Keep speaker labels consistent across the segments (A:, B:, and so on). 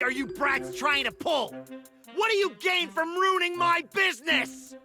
A: are you brats trying to pull? What do you gain from ruining my business?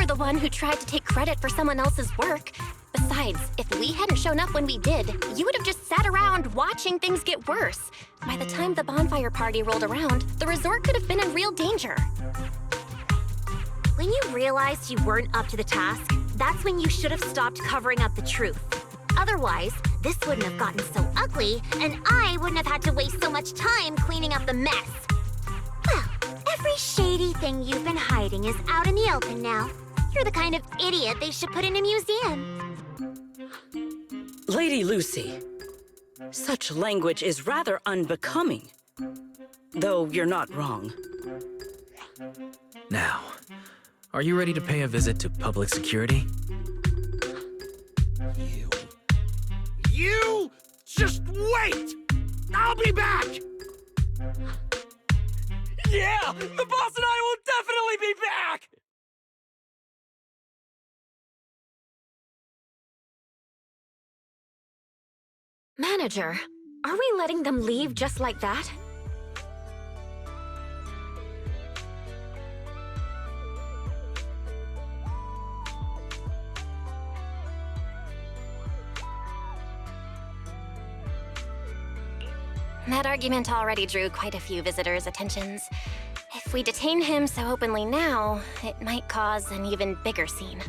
B: The one who tried to take credit for someone else's work. Besides, if we hadn't shown up when we did, you would have just sat around watching things get worse. By the time the bonfire party rolled around, the resort could have been in real danger.
C: When you realized you weren't up to the task, that's when you should have stopped covering up the truth. Otherwise, this wouldn't have gotten so ugly, and I wouldn't have had to waste so much time cleaning up the mess. Well, every shady thing you've been hiding is out in the open now. You're the kind of idiot they should put in a museum.
D: Lady Lucy, such language is rather unbecoming. Though you're not wrong.
E: Now, are you ready to pay a visit to public security?
A: You? Just wait! I'll be back!
E: Yeah! The boss and I will definitely be back!
B: Manager, are we letting them leave just like that? That argument already drew quite a few visitors' attentions. If we detain him so openly now, it might cause an even bigger scene.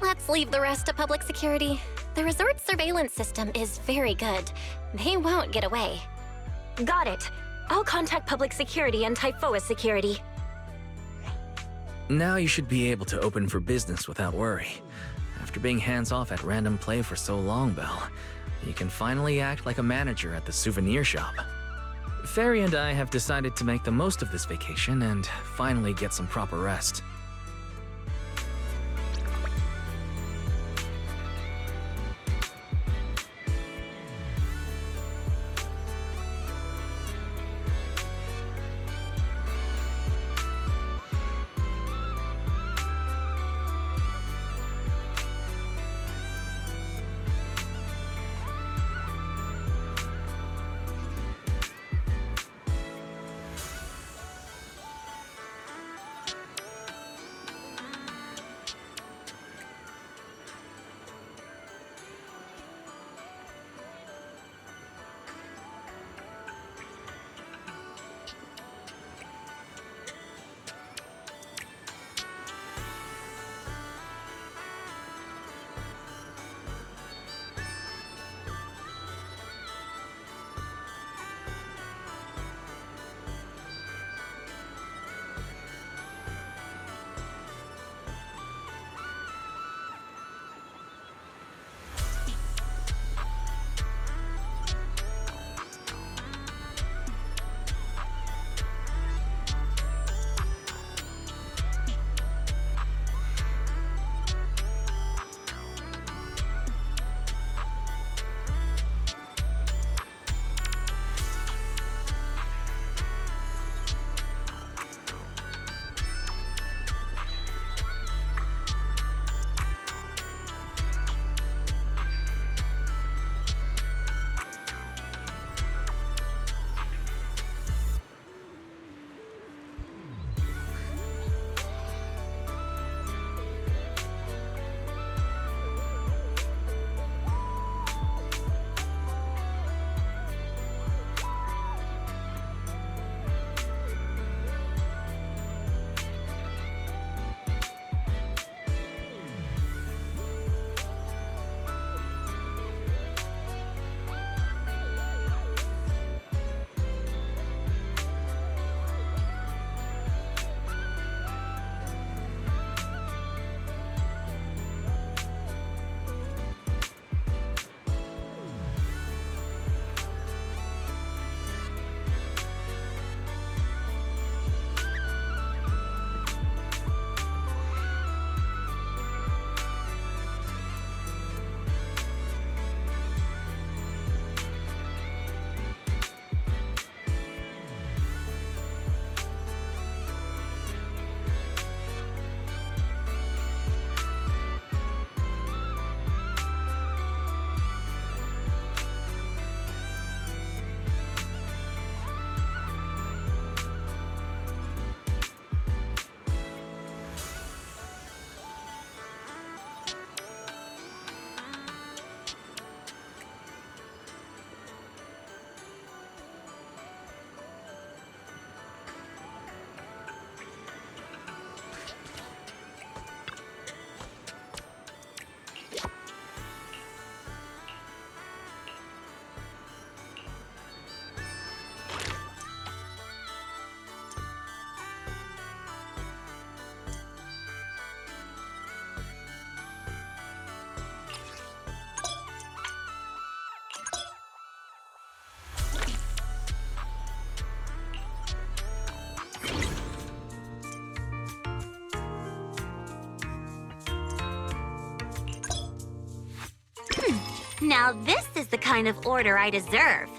B: Let's leave the rest to public security. The resort's surveillance system is very good. They won't get away.
C: Got it. I'll contact public security and Typhoa security.
E: Now you should be able to open for business without worry. After being hands-off at random play for so long, Belle, you can finally act like a manager at the souvenir shop. Fairy and I have decided to make the most of this vacation and finally get some proper rest.
C: Now this is the kind of order I deserve.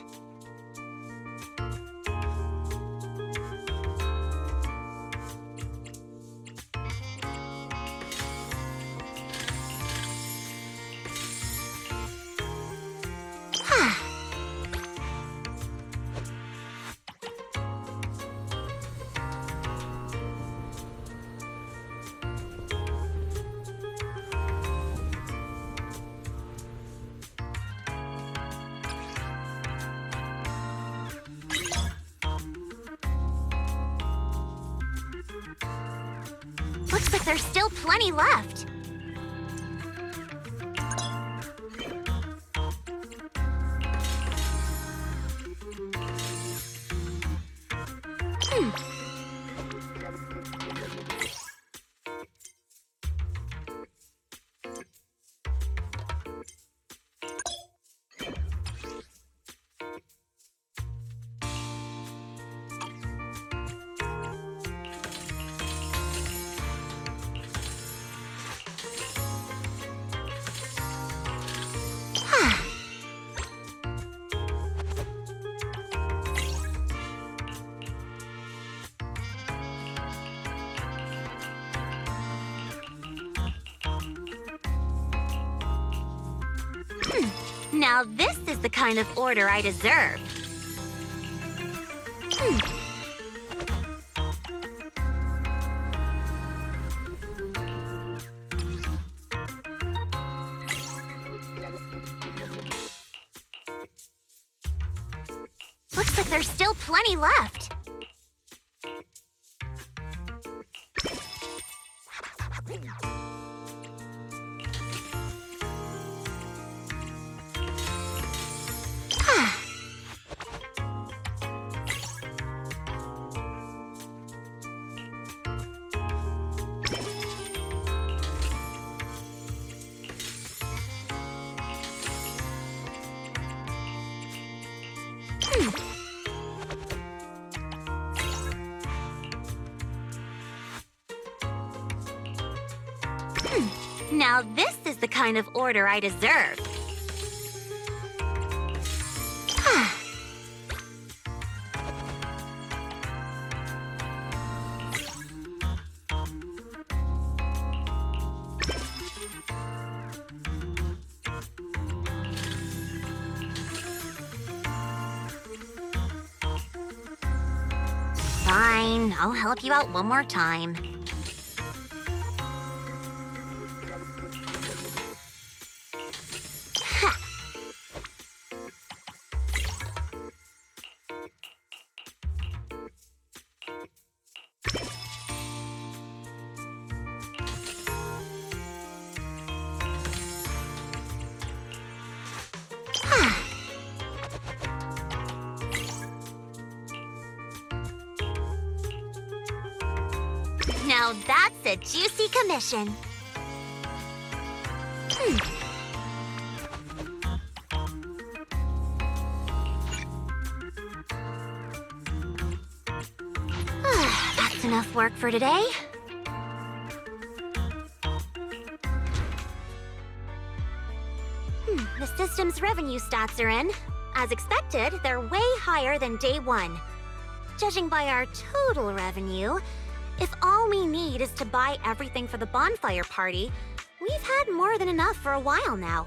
C: Looks like there's still plenty left. Now this is the kind of order I deserve. Looks like there's still plenty left. Now this is the kind of order I deserve. Fine, I'll help you out one more time. Now that's a juicy commission. That's enough work for today. The system's revenue stats are in. As expected, they're way higher than day one. Judging by our total revenue, if all we need is to buy everything for the bonfire party, we've had more than enough for a while now.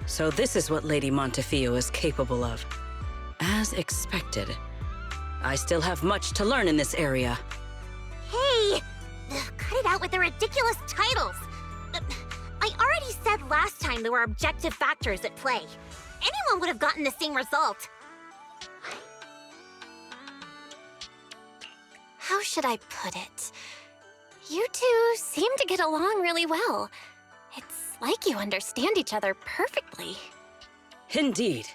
D: So this is what Lady Montefiore is capable of. As expected. I still have much to learn in this area.
C: Hey! Cut it out with the ridiculous titles! I already said last time there were objective factors at play. Anyone would have gotten the same result.
B: How should I put it? You two seem to get along really well. It's like you understand each other perfectly.
D: Indeed.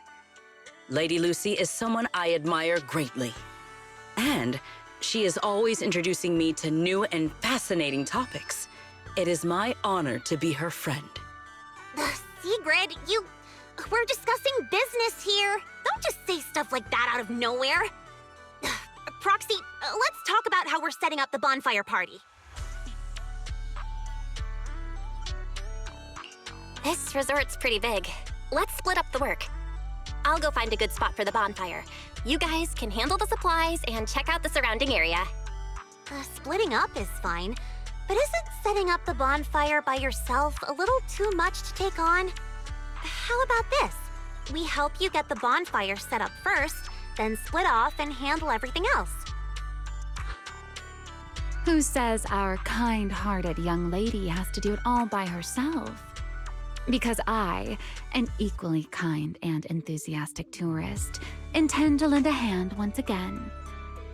D: Lady Lucy is someone I admire greatly. And she is always introducing me to new and fascinating topics. It is my honor to be her friend.
C: Sigrid, we're discussing business here. Don't just say stuff like that out of nowhere. Proxy, let's talk about how we're setting up the bonfire party.
B: This resort's pretty big. Let's split up the work. I'll go find a good spot for the bonfire. You guys can handle the supplies and check out the surrounding area.
C: Splitting up is fine, but isn't setting up the bonfire by yourself a little too much to take on? How about this? We help you get the bonfire set up first, then split off and handle everything else.
F: Who says our kind-hearted young lady has to do it all by herself? Because I, an equally kind and enthusiastic tourist, intend to lend a hand once again.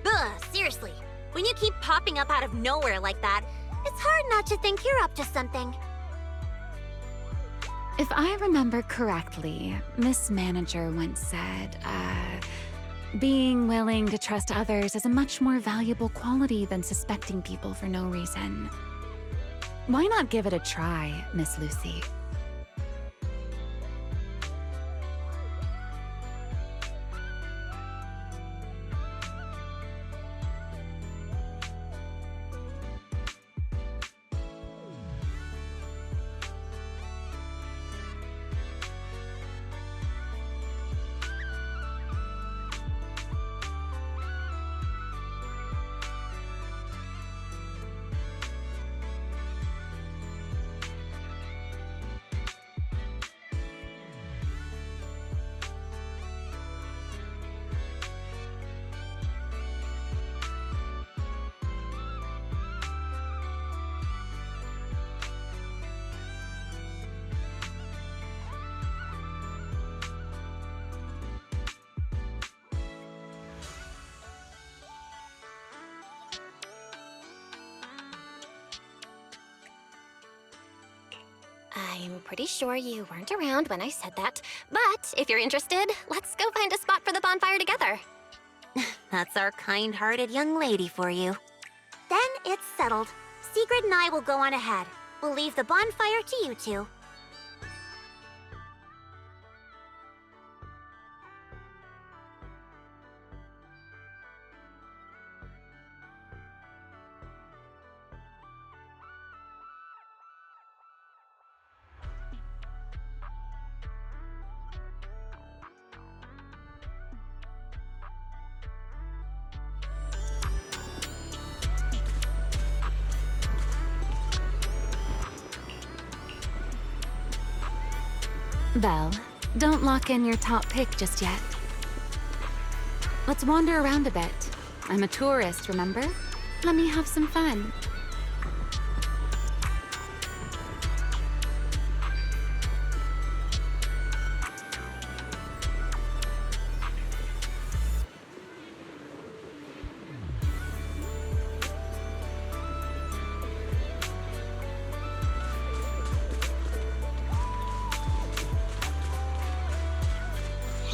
C: Ugh, seriously. When you keep popping up out of nowhere like that, it's hard not to think you're up to something.
F: If I remember correctly, Miss Manager once said, being willing to trust others is a much more valuable quality than suspecting people for no reason. Why not give it a try, Miss Lucy?
B: I'm pretty sure you weren't around when I said that, but if you're interested, let's go find a spot for the bonfire together.
C: That's our kind-hearted young lady for you. Then it's settled. Sigrid and I will go on ahead. We'll leave the bonfire to you two.
F: Belle, don't lock in your top pick just yet. Let's wander around a bit. I'm a tourist, remember? Let me have some fun.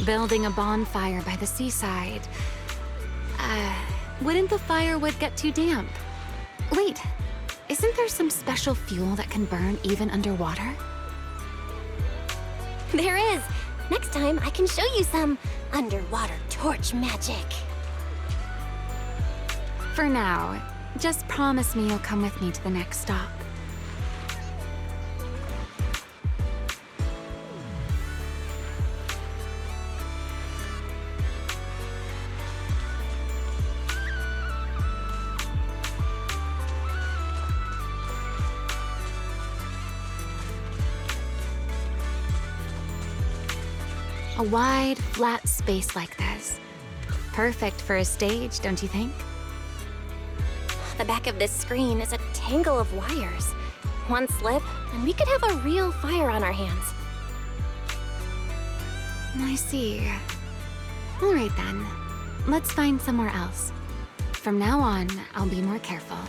F: Building a bonfire by the seaside. Wouldn't the firewood get too damp? Wait, isn't there some special fuel that can burn even underwater?
B: There is. Next time, I can show you some underwater torch magic.
F: For now, just promise me you'll come with me to the next stop. A wide, flat space like this. Perfect for a stage, don't you think?
B: The back of this screen is a tangle of wires. One slip, and we could have a real fire on our hands.
F: I see. All right then. Let's find somewhere else. From now on, I'll be more careful.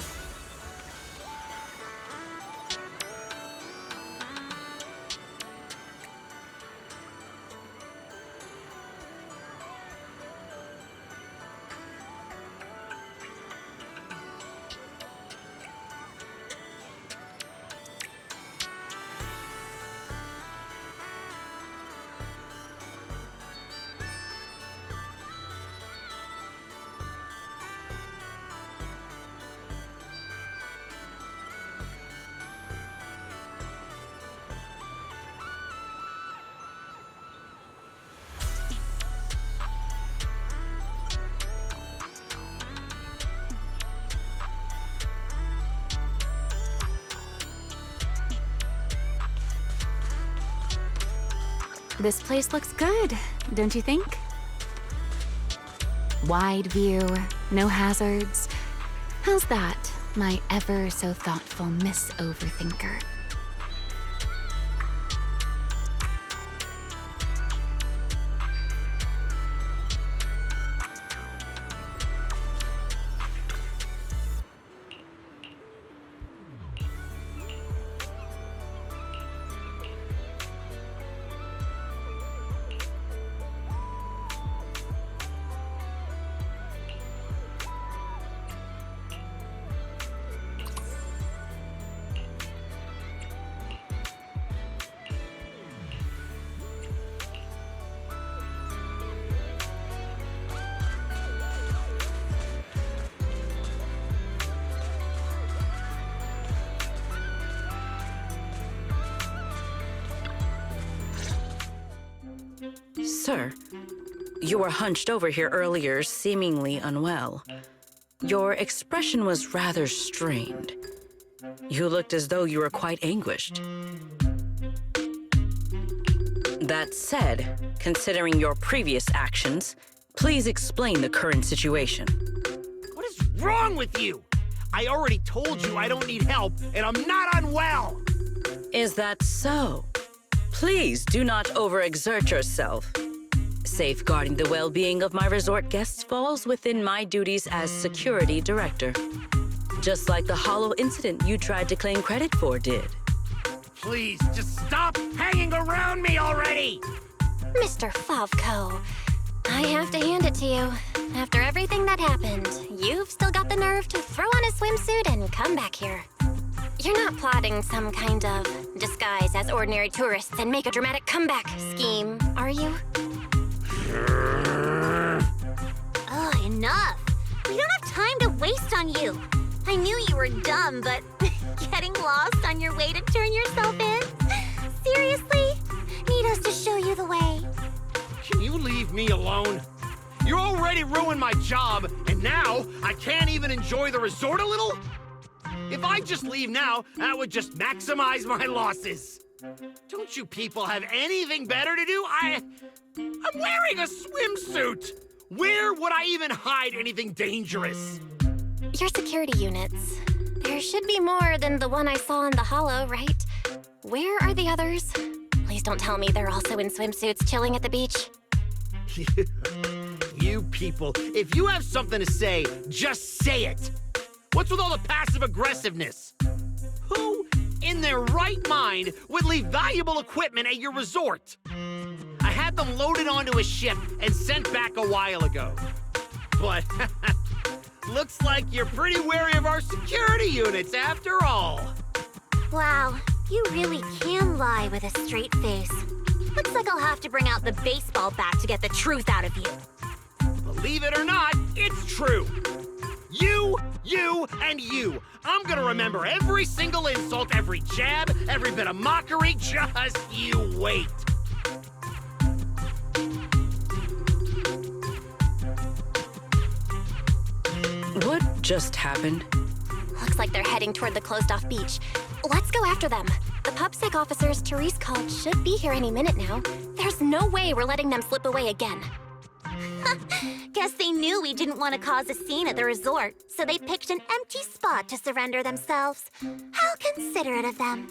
F: This place looks good, don't you think? Wide view, no hazards. How's that, my ever so thoughtful Miss Overthinker?
D: Sir, you were hunched over here earlier, seemingly unwell. Your expression was rather strained. You looked as though you were quite anguished. That said, considering your previous actions, please explain the current situation.
A: What is wrong with you? I already told you I don't need help, and I'm not unwell!
D: Is that so? Please do not overexert yourself. Safeguarding the well-being of my resort guests falls within my duties as security director. Just like the hollow incident you tried to claim credit for did.
A: Please, just stop hanging around me already!
B: Mr. Favko, I have to hand it to you. After everything that happened, you've still got the nerve to throw on a swimsuit and come back here. You're not plotting some kind of disguise as ordinary tourists and make a dramatic comeback scheme, are you?
C: Ugh, enough. We don't have time to waste on you. I knew you were dumb, but getting lost on your way to turn yourself in? Seriously? Need us to show you the way?
A: Can you leave me alone? You already ruined my job, and now I can't even enjoy the resort a little? If I just leave now, that would just maximize my losses. Don't you people have anything better to do? I'm wearing a swimsuit. Where would I even hide anything dangerous?
B: Your security units. There should be more than the one I saw in the hollow, right? Where are the others? Please don't tell me they're also in swimsuits chilling at the beach.
A: You people, if you have something to say, just say it. What's with all the passive aggressiveness? Who in their right mind would leave valuable equipment at your resort? I had them loaded onto a ship and sent back a while ago. But looks like you're pretty wary of our security units after all.
C: Wow, you really can lie with a straight face. Looks like I'll have to bring out the baseball bat to get the truth out of you.
A: Believe it or not, it's true. You, and you. I'm gonna remember every single insult, every jab, every bit of mockery. Just you wait.
D: What just happened?
B: Looks like they're heading toward the closed-off beach. Let's go after them. The PubSec officers Therese called should be here any minute now. There's no way we're letting them slip away again.
C: Guess they knew we didn't want to cause a scene at the resort, so they picked an empty spot to surrender themselves. How considerate of them.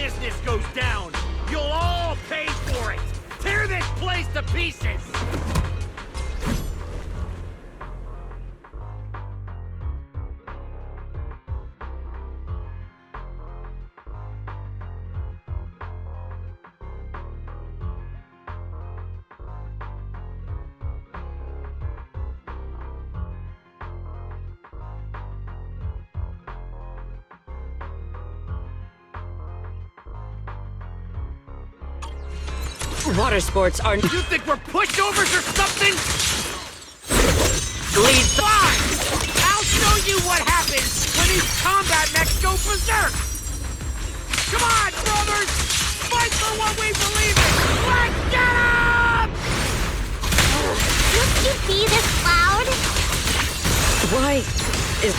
A: business goes down, you'll all pay for it! Tear this place to pieces!
D: Water sports are...
A: You think we're pushovers or something? Lead fine! I'll show you what happens when these combat mechs go berserk! Come on, brothers! Fight for what we believe in! Let's get 'em!
C: Did you see this cloud?
D: Why is...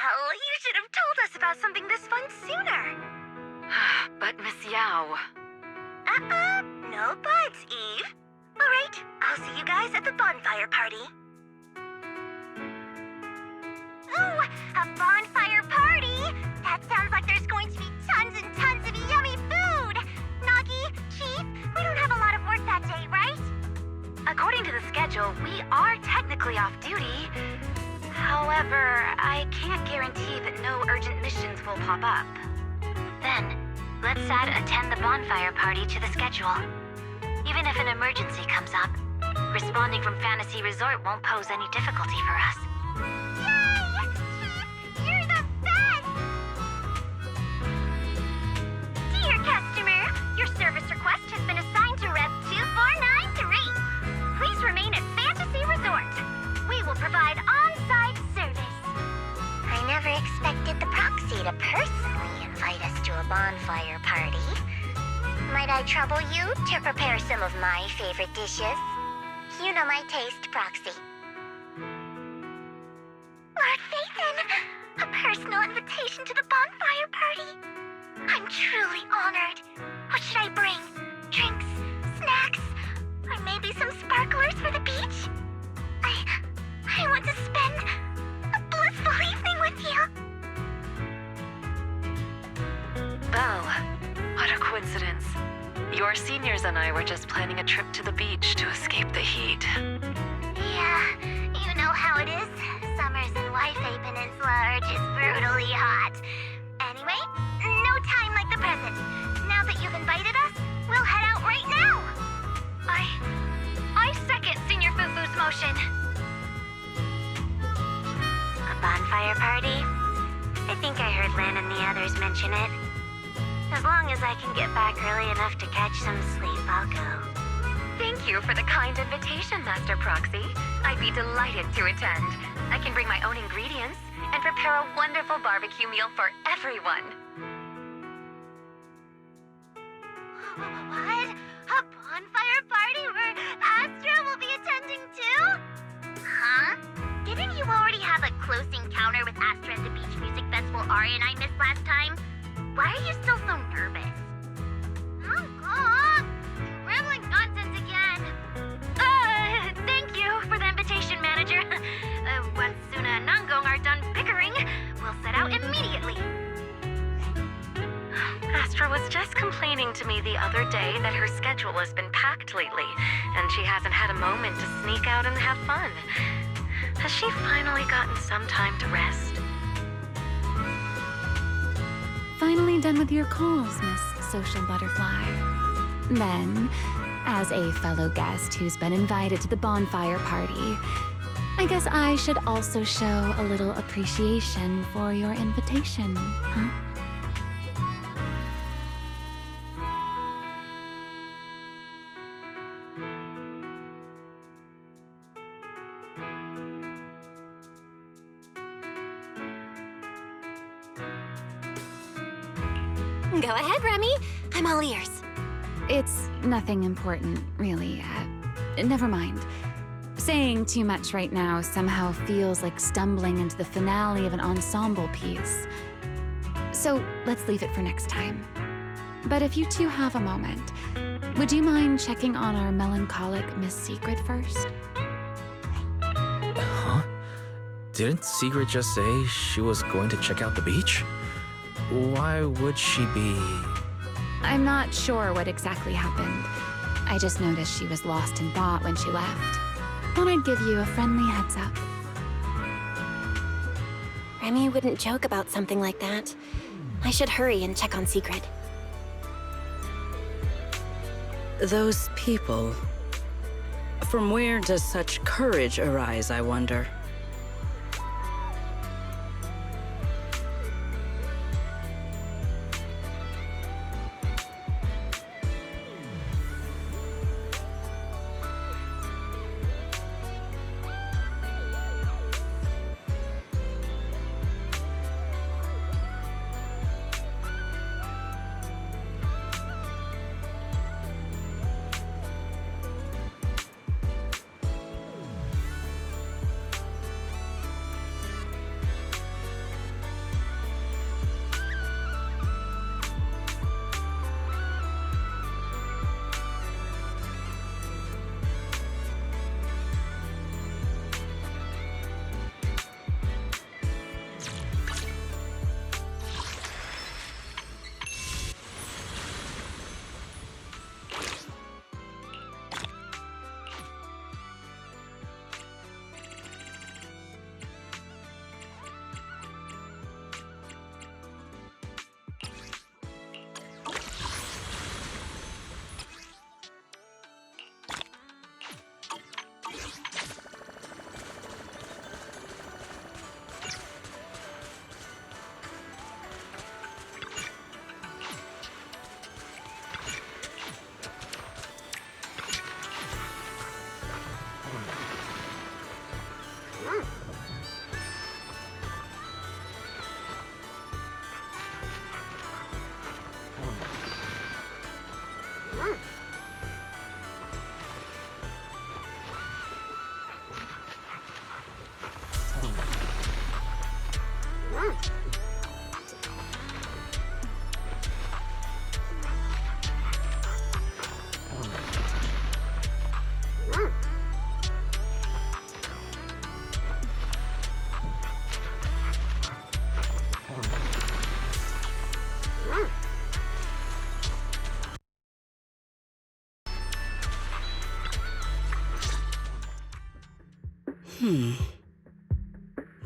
C: Well, you should have told us about something this fun sooner.
D: But Miss Yao...
C: No buts, Eve. All right, I'll see you guys at the bonfire party. Ooh, a bonfire party? That sounds like there's going to be tons and tons of yummy food. Nagi, Chief, we don't have a lot of work that day, right?
G: According to the schedule, we are technically off duty. However, I can't guarantee that no urgent missions will pop up. Then, let's add attend the bonfire party to the schedule. Even if an emergency comes up, responding from Fantasy Resort won't pose any difficulty for us.
C: Yay! Chief, you're the best! Dear customer, your service request has been assigned to Rep 2493. Please remain at Fantasy Resort. We will provide on-site service. I never expected the proxy to personally invite us to a bonfire party. Might I trouble you to prepare some of my favorite dishes? You know my taste, Proxy. Lord Phaethon, a personal invitation to the bonfire party. I'm truly honored. What should I bring? Drinks, snacks, or maybe some sparklers for the beach? I want to spend a blissful evening with you.
G: Belle, what a coincidence. Your seniors and I were just planning a trip to the beach to escape the heat.
C: Yeah, you know how it is. Summers in Waifei Peninsula are just brutally hot. Anyway, no time like the present. Now that you've invited us, we'll head out right now. I second Senior Fufu's motion. A bonfire
G: bonfire party? I think I heard Lan and the others mention it. As long as I can get back early enough to catch some sleep, I'll go.
H: Thank you for the kind invitation, Master Proxy. I'd be delighted to attend. I can bring my own ingredients and prepare a wonderful barbecue meal for everyone.
C: What? A bonfire party where Astra will be attending too? Huh? Didn't you already have a close encounter with Astra at the Beach Music Festival Ari and I missed last time? Why are you still so nervous? Oh, God! You're rambling nonsense again.
G: Thank you for the invitation, Manager. Once Suna and Nangong are done bickering, we'll set out immediately.
H: Astra was just complaining to me the other day that her schedule has been packed lately, and she hasn't had a moment to sneak out and have fun. Has she finally gotten some time to rest?
F: Finally done with your calls, Miss Social Butterfly. Then, as a fellow guest who's been invited to the bonfire party, I guess I should also show a little appreciation for your invitation, huh?
B: Go ahead, Remy. I'm all ears.
F: It's nothing important, really. Never mind. Saying too much right now somehow feels like stumbling into the finale of an ensemble piece. So let's leave it for next time. But if you two have a moment, would you mind checking on our melancholic Miss Secret first?
E: Huh? Didn't Secret just say she was going to check out the beach? Why would she be...
F: I'm not sure what exactly happened. I just noticed she was lost in thought when she left. Thought I'd give you a friendly heads up.
B: Remy wouldn't joke about something like that. I should hurry and check on Secret.
D: Those people. From where does such courage arise, I wonder?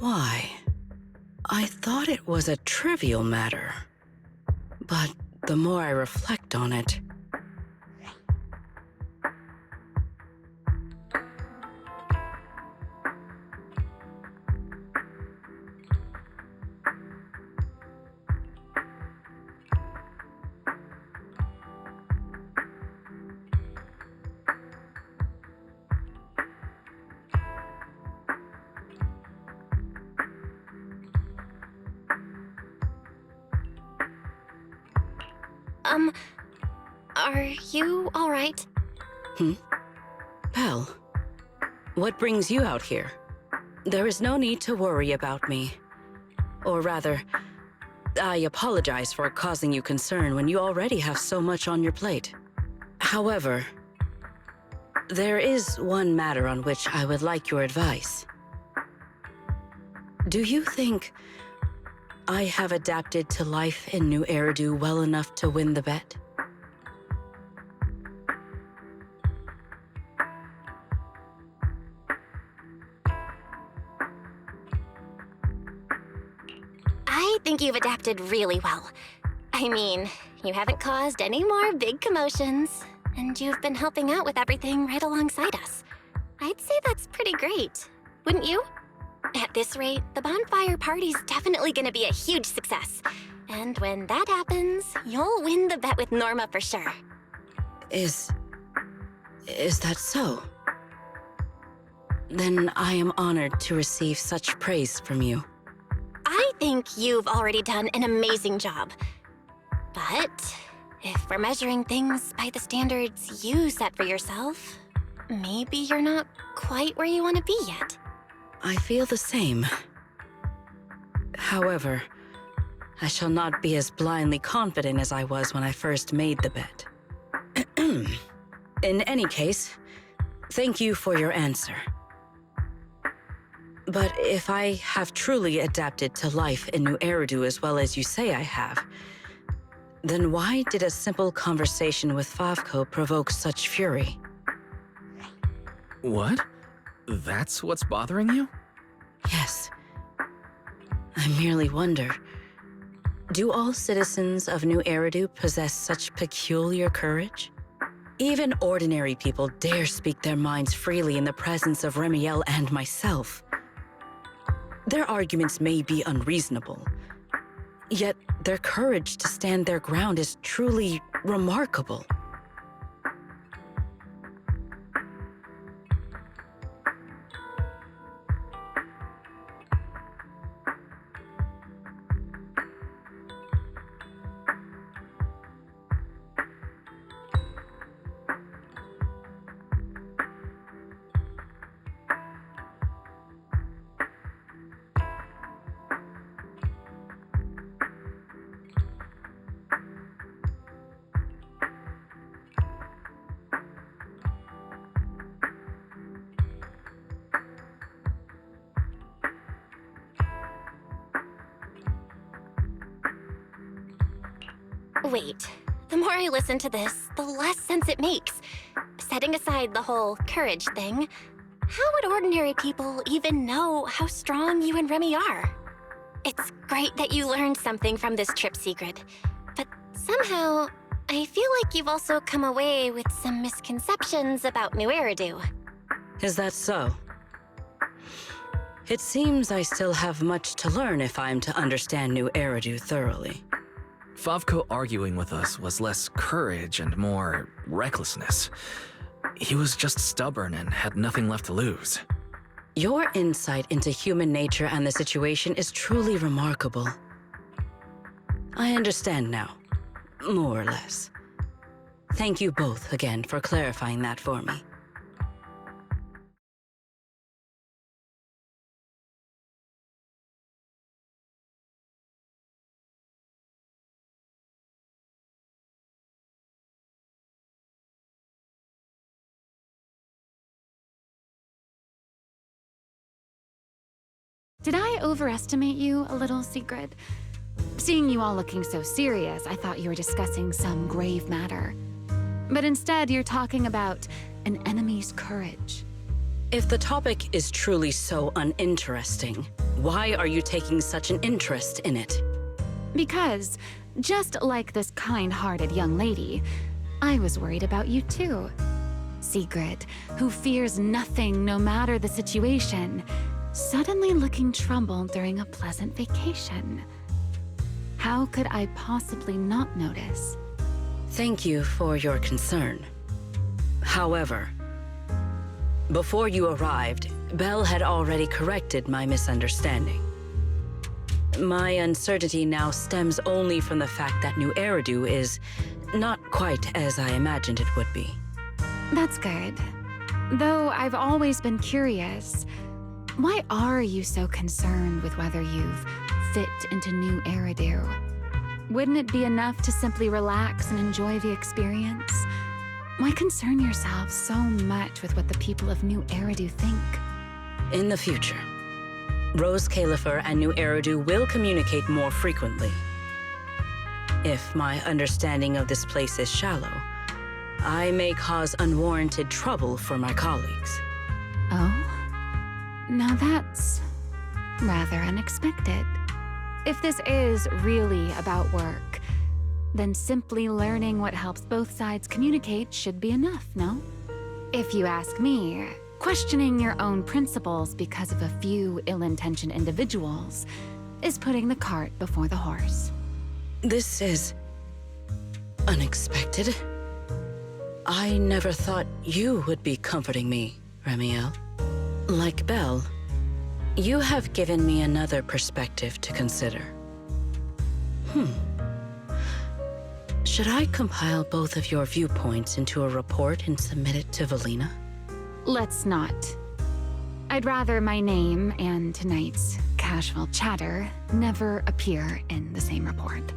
D: Why? I thought it was a trivial matter. But the more I reflect on it...
B: Are you all right?
D: Belle, what brings you out here? There is no need to worry about me. Or rather, I apologize for causing you concern when you already have so much on your plate. However, there is one matter on which I would like your advice. Do you think I have adapted to life in New Eridu well enough to win the bet?
B: I think you've adapted really well. I mean, you haven't caused any more big commotions, and you've been helping out with everything right alongside us. I'd say that's pretty great, wouldn't you? At this rate, the bonfire party's definitely gonna be a huge success. And when that happens, you'll win the bet with Norma for sure.
D: Is that so? Then I am honored to receive such praise from you.
B: I think you've already done an amazing job. But if we're measuring things by the standards you set for yourself, maybe you're not quite where you want to be yet.
D: I feel the same. However, I shall not be as blindly confident as I was when I first made the bet. In any case, thank you for your answer. But if I have truly adapted to life in New Eridu as well as you say I have, then why did a simple conversation with Favko provoke such fury?
E: What? That's what's bothering you?
D: Yes. I merely wonder, do all citizens of New Eridu possess such peculiar courage? Even ordinary people dare speak their minds freely in the presence of Remiel and myself. Their arguments may be unreasonable, yet their courage to stand their ground is truly remarkable.
B: Wait, the more I listen to this, the less sense it makes. Setting aside the whole courage thing, how would ordinary people even know how strong you and Remy are? It's great that you learned something from this trip, Sigrid, but somehow, I feel like you've also come away with some misconceptions about New Eridu.
D: Is that so? It seems I still have much to learn if I'm to understand New Eridu thoroughly.
E: Favko arguing with us was less courage and more recklessness. He was just stubborn and had nothing left to lose.
D: Your insight into human nature and the situation is truly remarkable. I understand now, more or less. Thank you both again for clarifying that for me.
F: Did I overestimate you a little, Sigrid? Seeing you all looking so serious, I thought you were discussing some grave matter. But instead, you're talking about an enemy's courage.
D: If the topic is truly so uninteresting, why are you taking such an interest in it?
F: Because, just like this kind-hearted young lady, I was worried about you too. Sigrid, who fears nothing no matter the situation, suddenly looking troubled during a pleasant vacation. How could I possibly not notice?
D: Thank you for your concern. However, before you arrived, Belle had already corrected my misunderstanding. My uncertainty now stems only from the fact that New Eridu is not quite as I imagined it would be.
F: That's good. Though I've always been curious, why are you so concerned with whether you've fit into New Eridu? Wouldn't it be enough to simply relax and enjoy the experience? Why concern yourself so much with what the people of New Eridu think?
D: In the future, Rose Califer and New Eridu will communicate more frequently. If my understanding of this place is shallow, I may cause unwarranted trouble for my colleagues.
F: Oh? Now that's rather unexpected. If this is really about work, then simply learning what helps both sides communicate should be enough, no? If you ask me, questioning your own principles because of a few ill-intentioned individuals is putting the cart before the horse.
D: This is unexpected. I never thought you would be comforting me, Remiel. Like Belle, you have given me another perspective to consider. Should I compile both of your viewpoints into a report and submit it to Valina?
F: Let's not. I'd rather my name and tonight's casual chatter never appear in the same report.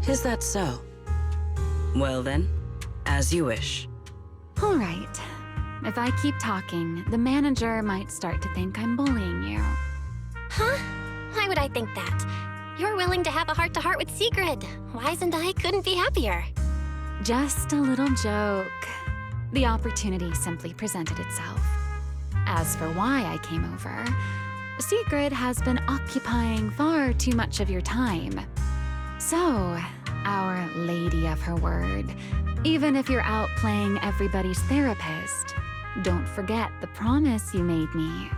D: Is that so? Well then, as you wish.
F: All right. If I keep talking, the manager might start to think I'm bullying you.
B: Huh? Why would I think that? You're willing to have a heart-to-heart with Sigrid. Wise and I couldn't be happier.
F: Just a little joke. The opportunity simply presented itself. As for why I came over, Sigrid has been occupying far too much of your time. So, our lady of her word, even if you're out playing everybody's therapist, don't forget the promise you made me.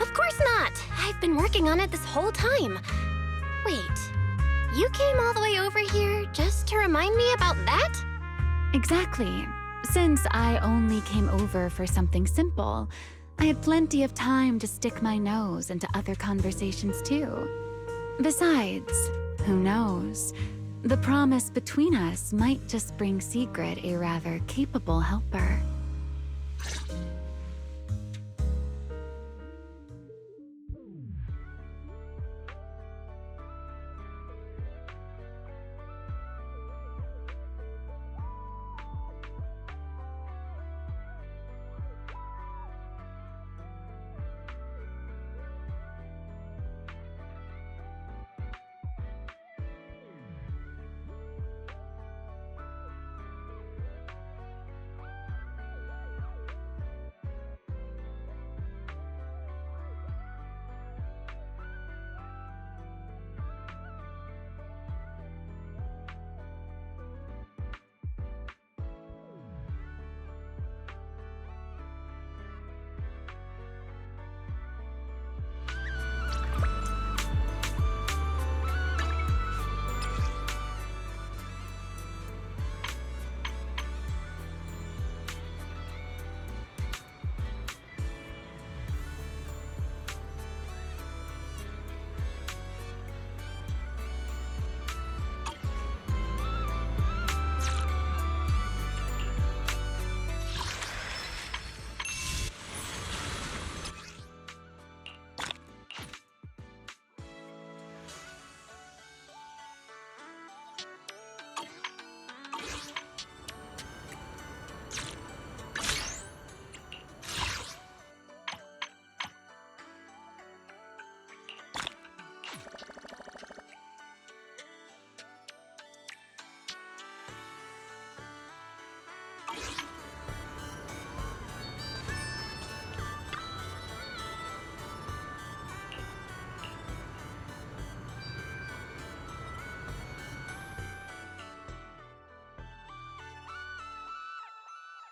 B: Of course not. I've been working on it this whole time. Wait, you came all the way over here just to remind me about that?
F: Exactly. Since I only came over for something simple, I had plenty of time to stick my nose into other conversations too. Besides, who knows? The promise between us might just bring Sigrid a rather capable helper.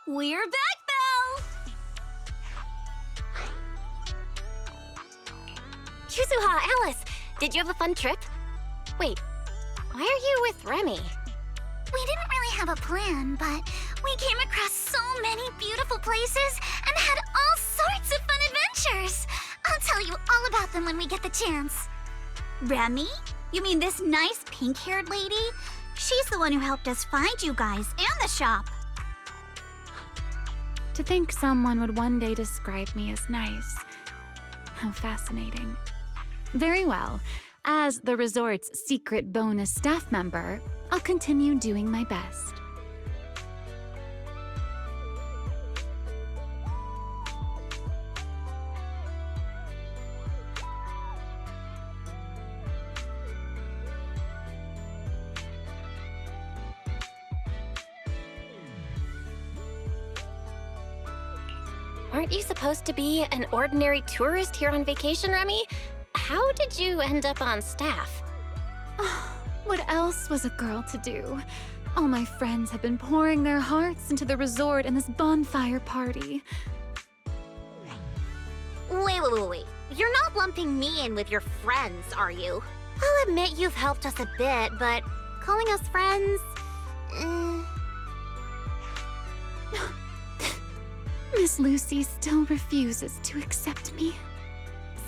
C: We're back, Belle!
B: Yuzuha, Alice, did you have a fun trip? Wait, why are you with Remy?
C: We didn't really have a plan, but we came across so many beautiful places and had all sorts of fun adventures. I'll tell you all about them when we get the chance. Remy? You mean this nice pink-haired lady? She's the one who helped us find you guys and the shop.
F: To think someone would one day describe me as nice. How fascinating. Very well. As the resort's secret bonus staff member, I'll continue doing my best.
B: Aren't you supposed to be an ordinary tourist here on vacation, Remy? How did you end up on staff?
F: What else was a girl to do? All my friends have been pouring their hearts into the resort and this bonfire party.
C: Wait. You're not lumping me in with your friends, are you? I'll admit you've helped us a bit, but calling us friends?
F: Miss Lucy still refuses to accept me.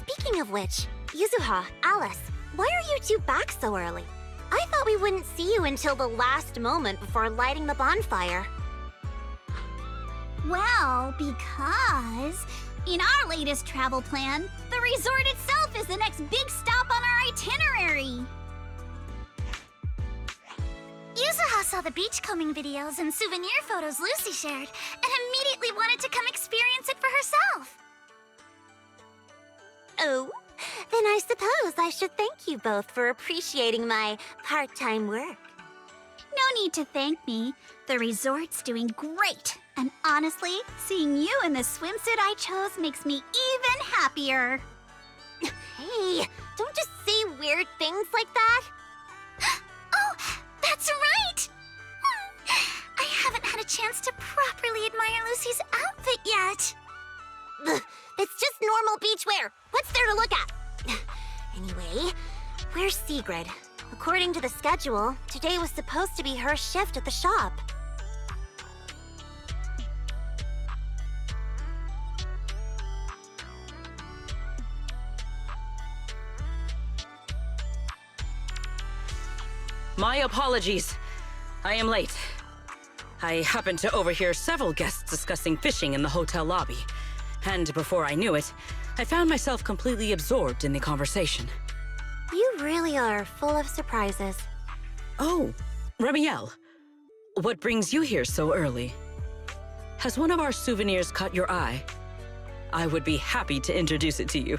C: Speaking of which, Yuzuha, Alice, why are you two back so early? I thought we wouldn't see you until the last moment before lighting the bonfire.
I: Well, because in our latest travel plan, the resort itself is the next big stop on our itinerary. Yuzuha saw the beachcombing videos and souvenir photos Lucy shared and immediately wanted to come experience it for herself.
C: Oh, then I suppose I should thank you both for appreciating my part-time work.
I: No need to thank me. The resort's doing great. And honestly, seeing you in the swimsuit I chose makes me even happier.
C: Hey, don't just say weird things like that.
I: Oh, that's right! I haven't had a chance to properly admire Lucy's outfit yet.
C: Ugh, it's just normal beachwear. What's there to look at? Anyway, where's Sigrid? According to the schedule, today was supposed to be her shift at the shop.
D: My apologies. I am late. I happened to overhear several guests discussing fishing in the hotel lobby. And before I knew it, I found myself completely absorbed in the conversation.
C: You really are full of surprises.
D: Oh, Remiel. What brings you here so early? Has one of our souvenirs caught your eye? I would be happy to introduce it to you.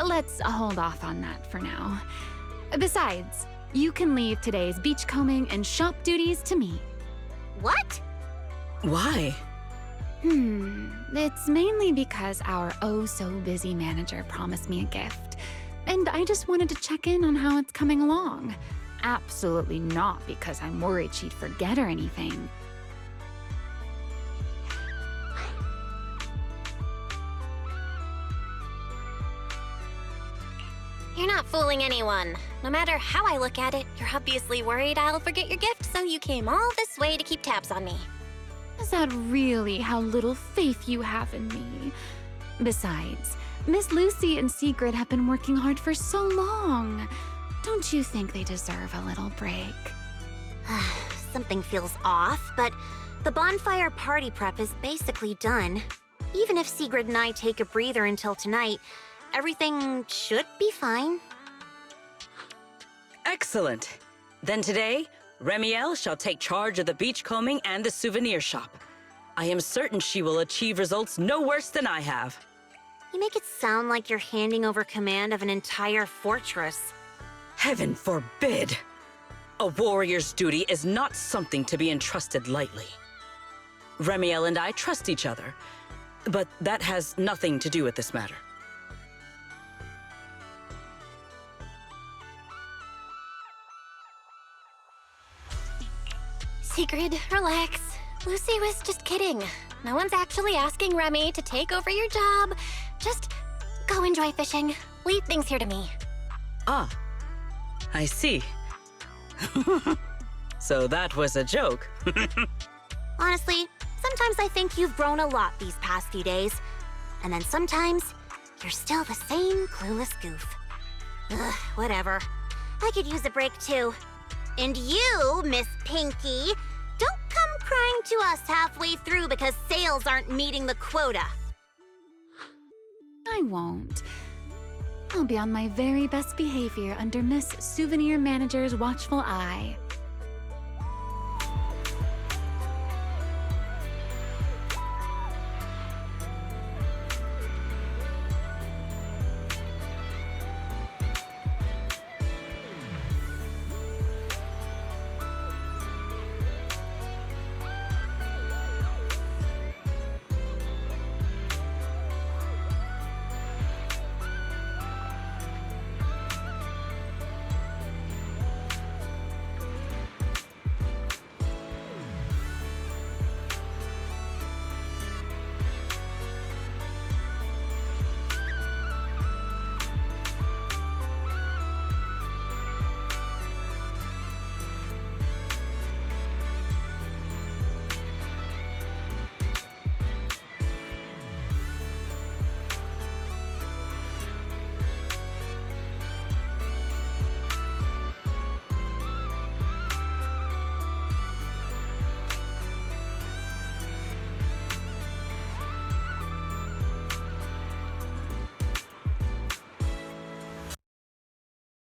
F: Let's hold off on that for now. Besides, you can leave today's beachcombing and shop duties to me.
C: What?
D: Why?
F: It's mainly because our oh-so-busy manager promised me a gift, and I just wanted to check in on how it's coming along. Absolutely not because I'm worried she'd forget or anything.
B: You're not fooling anyone. No matter how I look at it, you're obviously worried I'll forget your gift, so you came all this way to keep tabs on me.
F: Is that really how little faith you have in me? Besides, Miss Lucy and Sigrid have been working hard for so long. Don't you think they deserve a little break?
C: Something feels off, but the bonfire party prep is basically done. Even if Sigrid and I take a breather until tonight, everything should be fine.
D: Excellent. Then today, Remiel shall take charge of the beachcombing and the souvenir shop. I am certain she will achieve results no worse than I have.
C: You make it sound like you're handing over command of an entire fortress.
D: Heaven forbid! A warrior's duty is not something to be entrusted lightly. Remiel and I trust each other, but that has nothing to do with this matter.
B: Sigrid, relax. Lucy was just kidding. No one's actually asking Remy to take over your job. Just go enjoy fishing. Leave things here to me.
D: Ah, I see. So that was a joke.
C: Honestly, sometimes I think you've grown a lot these past few days. And then sometimes, you're still the same clueless goof. Ugh, whatever. I could use a break too. And you, Miss Pinky, don't come crying to us halfway through because sales aren't meeting the quota.
F: I won't. I'll be on my very best behavior under Miss Souvenir Manager's watchful eye.